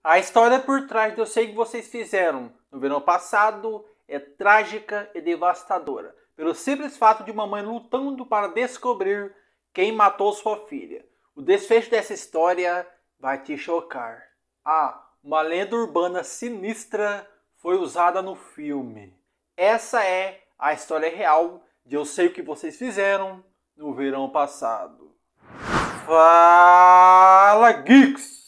A história por trás do Eu Sei Que Vocês Fizeram no verão passado é trágica e devastadora, pelo simples fato de uma mãe lutando para descobrir quem matou sua filha. O desfecho dessa história vai te chocar. Uma lenda urbana sinistra foi usada no filme. Essa é a história real de Eu Sei O Que Vocês Fizeram no verão passado. Fala, Geeks!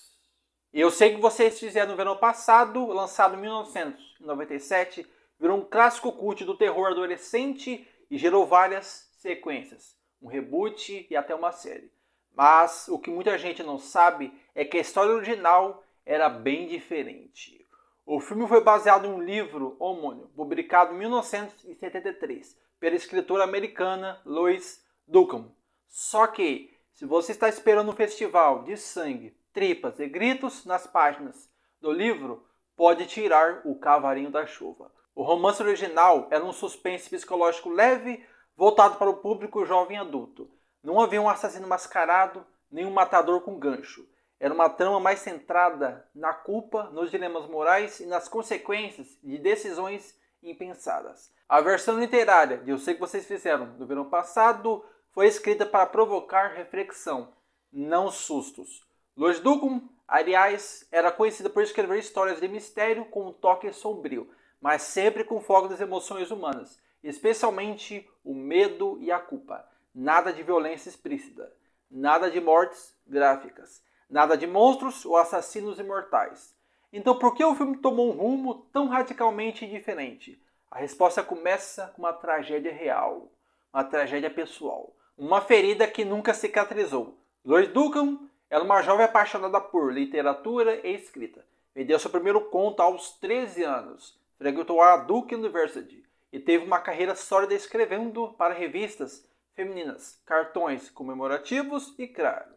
Eu sei que vocês fizeram no verão passado, lançado em 1997, virou um clássico cult do terror adolescente e gerou várias sequências, um reboot e até uma série. Mas o que muita gente não sabe é que a história original era bem diferente. O filme foi baseado em um livro homônimo, publicado em 1973, pela escritora americana Lois Duncan. Só que, se você está esperando um festival de sangue, tripas e gritos nas páginas do livro, pode tirar o cavalinho da chuva. O romance original era um suspense psicológico leve, voltado para o público jovem adulto. Não havia um assassino mascarado, nem um matador com gancho. Era uma trama mais centrada na culpa, nos dilemas morais e nas consequências de decisões impensadas. A versão literária de Eu Sei Que Vocês Fizeram no verão passado foi escrita para provocar reflexão, não sustos. Lois Duncan, aliás, era conhecida por escrever histórias de mistério com um toque sombrio, mas sempre com foco nas emoções humanas, especialmente o medo e a culpa. Nada de violência explícita, nada de mortes gráficas, nada de monstros ou assassinos imortais. Então por que o filme tomou um rumo tão radicalmente diferente? A resposta começa com uma tragédia real, uma tragédia pessoal, uma ferida que nunca cicatrizou. Lois Duncan era uma jovem apaixonada por literatura e escrita. Vendeu seu primeiro conto aos 13 anos. Frequentou a Duke University e teve uma carreira sólida escrevendo para revistas femininas, cartões comemorativos e, claro,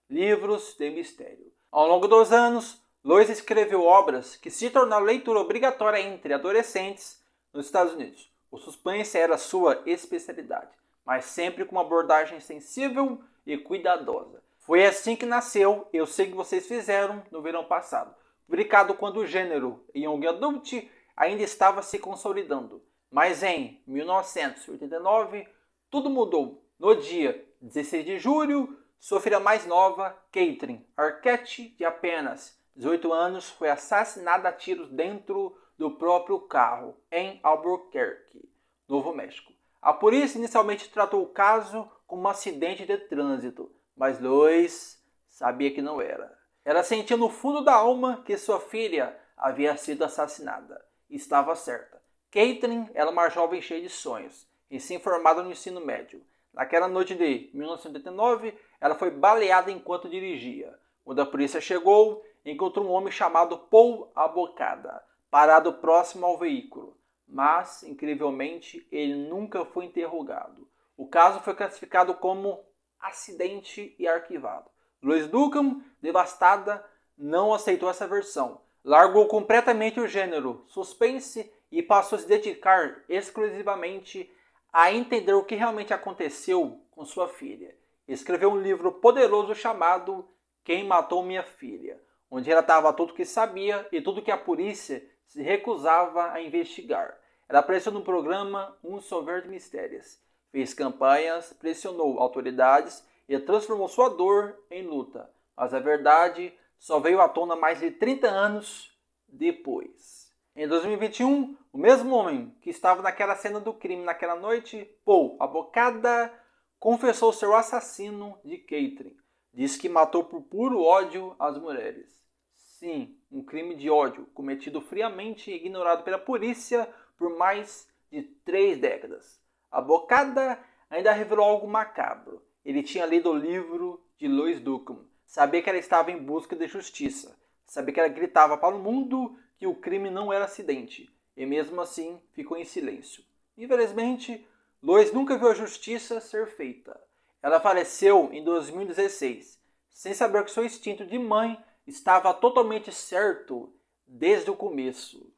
livros de mistério. Ao longo dos anos, Lois escreveu obras que se tornaram leitura obrigatória entre adolescentes nos Estados Unidos. O suspense era sua especialidade, mas sempre com uma abordagem sensível e cuidadosa. Foi assim que nasceu Eu Sei Que Vocês Fizeram no verão passado, publicado quando o gênero Young Adult ainda estava se consolidando. Mas em 1989, tudo mudou. No dia 16 de julho, sua filha mais nova, Caitlin Arquette, de apenas 18 anos, foi assassinada a tiros dentro do próprio carro, em Albuquerque, Novo México. A polícia inicialmente tratou o caso como um acidente de trânsito, mas Lois sabia que não era. Ela sentia no fundo da alma que sua filha havia sido assassinada. Estava certa. Caitlin era uma jovem cheia de sonhos, recém-formada no ensino médio. Naquela noite de 1989, ela foi baleada enquanto dirigia. Quando a polícia chegou, encontrou um homem chamado Paul Abocada, parado próximo ao veículo. Mas, incrivelmente, ele nunca foi interrogado. O caso foi classificado como acidente e arquivado. Lois Duncan, devastada, não aceitou essa versão. Largou completamente o gênero suspense e passou a se dedicar exclusivamente a entender o que realmente aconteceu com sua filha. Escreveu um livro poderoso chamado Quem Matou Minha Filha, onde relatava tudo o que sabia e tudo que a polícia se recusava a investigar. Ela apareceu no programa Unsolved Mistérios. Fez campanhas, pressionou autoridades e transformou sua dor em luta. Mas a verdade só veio à tona mais de 30 anos depois. Em 2021, o mesmo homem que estava naquela cena do crime naquela noite, Paul Abocada, confessou ser o assassino de Caitlin. Diz que matou por puro ódio às mulheres. Sim, um crime de ódio cometido friamente e ignorado pela polícia por mais de 3 décadas. A Bocada ainda revelou algo macabro. Ele tinha lido o livro de Lois Duncan. Sabia que ela estava em busca de justiça. Sabia que ela gritava para o mundo que o crime não era acidente. E mesmo assim ficou em silêncio. Infelizmente, Lois nunca viu a justiça ser feita. Ela faleceu em 2016, sem saber que seu instinto de mãe estava totalmente certo desde o começo.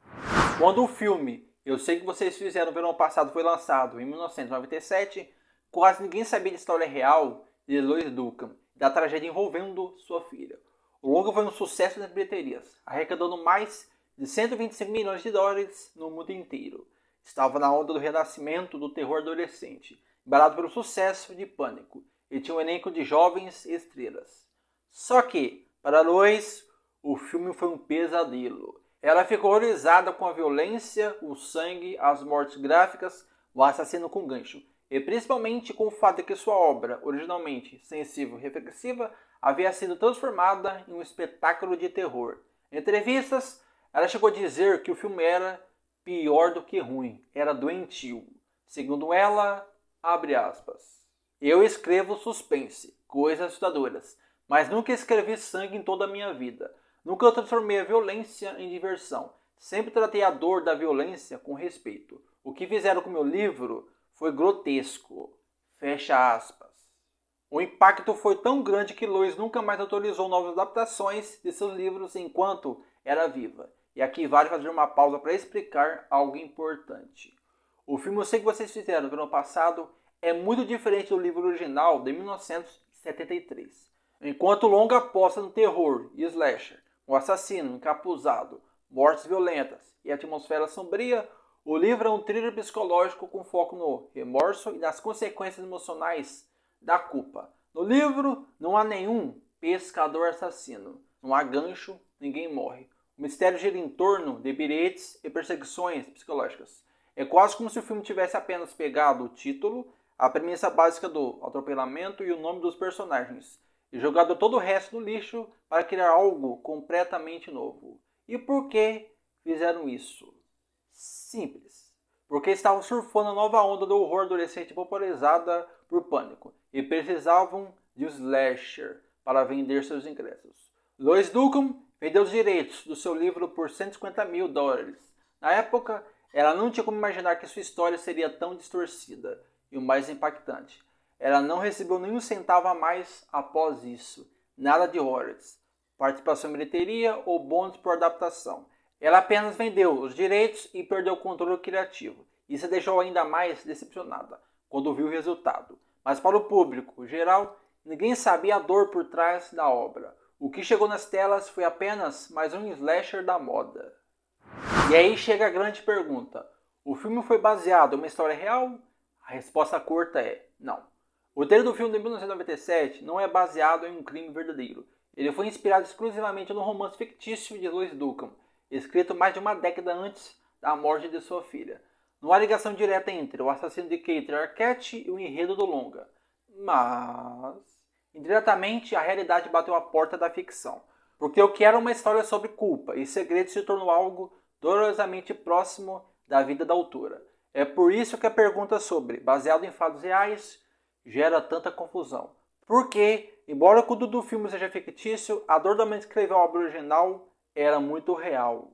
Quando o filme Eu Sei Que Vocês Fizeram no verão passado foi lançado em 1997, quase ninguém sabia da história real de Lois Duncan, da tragédia envolvendo sua filha. O longa foi um sucesso nas bilheterias, arrecadando mais de 125 milhões de dólares no mundo inteiro. Estava na onda do renascimento do terror adolescente, embalado pelo sucesso de Pânico, e tinha um elenco de jovens estrelas. Só que, para Lois, o filme foi um pesadelo. Ela ficou horrorizada com a violência, o sangue, as mortes gráficas, o assassino com gancho, e principalmente com o fato de que sua obra, originalmente sensível e reflexiva, havia sido transformada em um espetáculo de terror. Em entrevistas, ela chegou a dizer que o filme era pior do que ruim, era doentio. Segundo ela, abre aspas, eu escrevo suspense, coisas assustadoras, mas nunca escrevi sangue em toda a minha vida. Nunca eu transformei a violência em diversão. Sempre tratei a dor da violência com respeito. O que fizeram com meu livro foi grotesco. Fecha aspas. O impacto foi tão grande que Lois nunca mais autorizou novas adaptações de seus livros enquanto era viva. E aqui vale fazer uma pausa para explicar algo importante. O filme Eu Sei Que Vocês Fizeram no ano passado é muito diferente do livro original de 1973. Enquanto o longa aposta no terror e slasher, o assassino encapuzado, mortes violentas e atmosfera sombria, o livro é um thriller psicológico com foco no remorso e nas consequências emocionais da culpa. No livro, não há nenhum pescador assassino. Não há gancho, ninguém morre. O mistério gira em torno de bilhetes e perseguições psicológicas. É quase como se o filme tivesse apenas pegado o título, a premissa básica do atropelamento e o nome dos personagens, e jogado todo o resto no lixo para criar algo completamente novo. E por que fizeram isso? Simples. Porque estavam surfando a nova onda do horror adolescente popularizada por Pânico e precisavam de um slasher para vender seus ingressos. Lois Duncan vendeu os direitos do seu livro por 150 mil dólares. Na época, ela não tinha como imaginar que sua história seria tão distorcida. E o mais impactante, ela não recebeu nenhum centavo a mais após isso. Nada de royalties, participação em bilheteria ou bônus por adaptação. Ela apenas vendeu os direitos e perdeu o controle criativo. Isso a deixou ainda mais decepcionada quando viu o resultado. Mas para o público geral, ninguém sabia a dor por trás da obra. O que chegou nas telas foi apenas mais um slasher da moda. E aí chega a grande pergunta. O filme foi baseado em uma história real? A resposta curta é não. O roteiro do filme de 1997 não é baseado em um crime verdadeiro. Ele foi inspirado exclusivamente no romance fictício de Lois Duncan, escrito mais de uma década antes da morte de sua filha. Não há ligação direta entre o assassino de Kate Arquette e o enredo do longa. Mas, indiretamente, a realidade bateu a porta da ficção. Porque o que era uma história sobre culpa e segredo se tornou algo dolorosamente próximo da vida da autora. É por isso que a pergunta sobre, baseado em fatos reais, gera tanta confusão. Porque, embora o conteúdo do filme seja fictício, a dor da mãe que escreveu a obra original era muito real.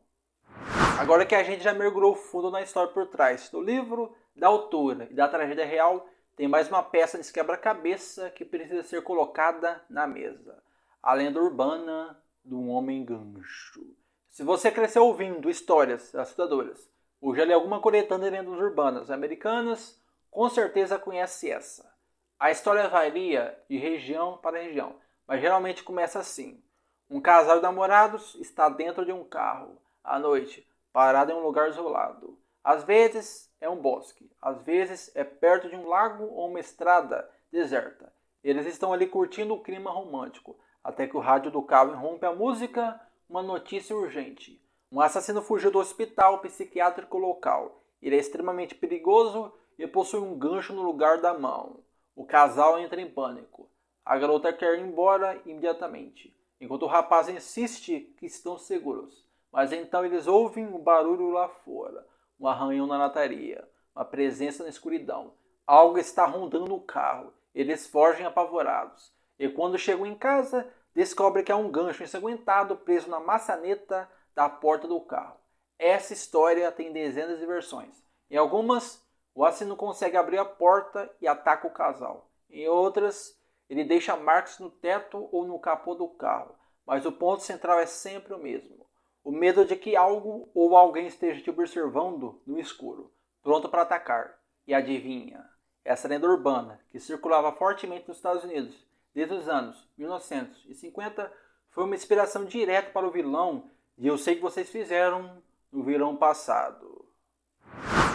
Agora que a gente já mergulhou fundo na história por trás do livro, da autora e da tragédia real, tem mais uma peça desse quebra-cabeça que precisa ser colocada na mesa. A lenda urbana do homem gancho. Se você cresceu ouvindo histórias assustadoras, ou já leu alguma coletânea de lendas urbanas americanas, com certeza conhece essa. A história varia de região para região, mas geralmente começa assim. Um casal de namorados está dentro de um carro, à noite, parado em um lugar isolado. Às vezes é um bosque, às vezes é perto de um lago ou uma estrada deserta. Eles estão ali curtindo o clima romântico, até que o rádio do carro interrompe a música, uma notícia urgente. Um assassino fugiu do hospital psiquiátrico local. Ele é extremamente perigoso e possui um gancho no lugar da mão. O casal entra em pânico. A garota quer ir embora imediatamente, enquanto o rapaz insiste que estão seguros. Mas então eles ouvem um barulho lá fora, um arranhão na lataria, uma presença na escuridão. Algo está rondando o carro. Eles fogem apavorados. E quando chegam em casa, descobrem que há um gancho ensanguentado preso na maçaneta da porta do carro. Essa história tem dezenas de versões. Em algumas, o assassino consegue abrir a porta e ataca o casal. Em outras, ele deixa marcas no teto ou no capô do carro. Mas o ponto central é sempre o mesmo. O medo de que algo ou alguém esteja te observando no escuro, pronto para atacar. E adivinha? Essa lenda urbana, que circulava fortemente nos Estados Unidos desde os anos 1950, foi uma inspiração direta para o vilão de Eu Sei Que Vocês Fizeram no verão passado.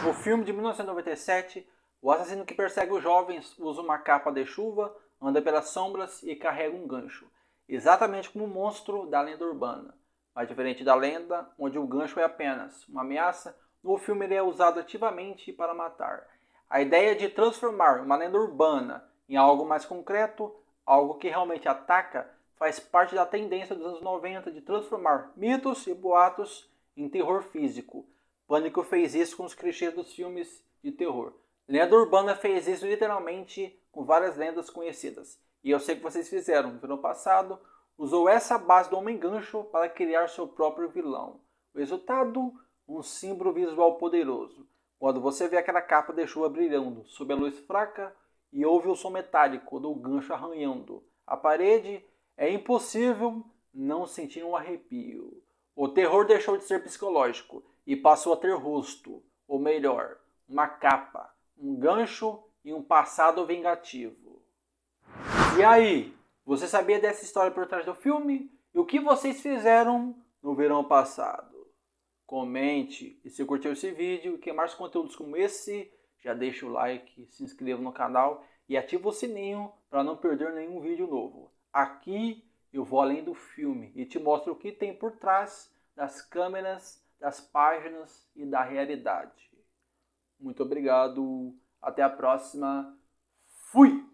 No filme de 1997, o assassino que persegue os jovens usa uma capa de chuva, anda pelas sombras e carrega um gancho, exatamente como o monstro da lenda urbana. Mas diferente da lenda, onde o gancho é apenas uma ameaça, no filme ele é usado ativamente para matar. A ideia de transformar uma lenda urbana em algo mais concreto, algo que realmente ataca, faz parte da tendência dos anos 90 de transformar mitos e boatos em terror físico. Pânico fez isso com os clichês dos filmes de terror. Lenda Urbana fez isso literalmente com várias lendas conhecidas. E Eu Sei Que Vocês Fizeram no ano passado, usou essa base do Homem-Gancho para criar seu próprio vilão. O resultado? Um símbolo visual poderoso. Quando você vê aquela capa de chuva brilhando sob a luz fraca e ouve o som metálico do gancho arranhando a parede, é impossível não sentir um arrepio. O terror deixou de ser psicológico e passou a ter rosto, ou melhor, uma capa, um gancho e um passado vingativo. E aí, você sabia dessa história por trás do filme? E o que vocês fizeram no verão passado? Comente, e se curtiu esse vídeo e quer mais conteúdos como esse, já deixa o like, se inscreva no canal e ativa o sininho para não perder nenhum vídeo novo. Aqui eu vou além do filme e te mostro o que tem por trás das câmeras, das páginas e da realidade. Muito obrigado, até a próxima, fui!